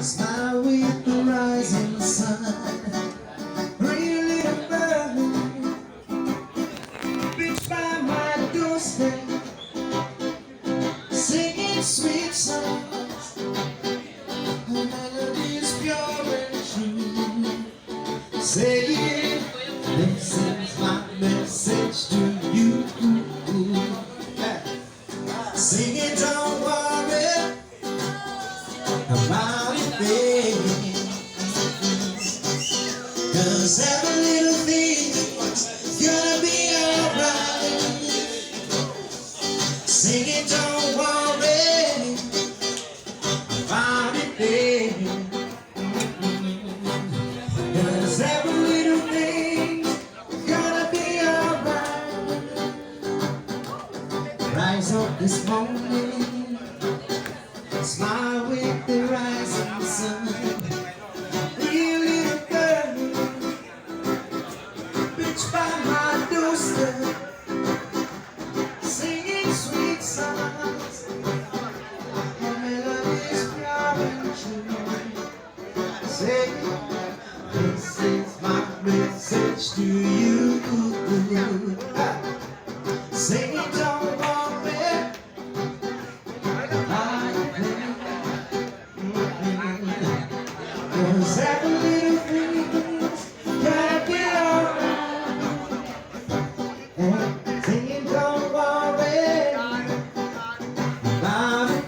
Smile with the rising sun. Pretty little bird, bitch by my doorstep, singing sweet songs. Her melody is pure and true. Saying, this is my message to you. Singing, don't worry about it, baby, 'cause every little thing's gonna be alright. Singing, don't worry about it, baby, 'cause every little thing's gonna be alright. Rise up this morning, smile with the rising sun. Pretty little girl, bitch by my doorstep, singing sweet songs. Her melody is pure and true. Saying, this is my message to you. Singing, don't worry about it, 'cause every little thing's gonna be alright. Singing, don't worry about it,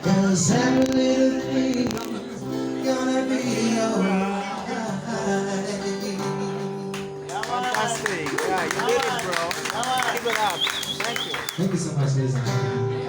'cause every little thing's gonna be alright. Fantastic. Yeah, you did it, bro. Keep it up. Thank you. Thank you so much, ladies and gentlemen.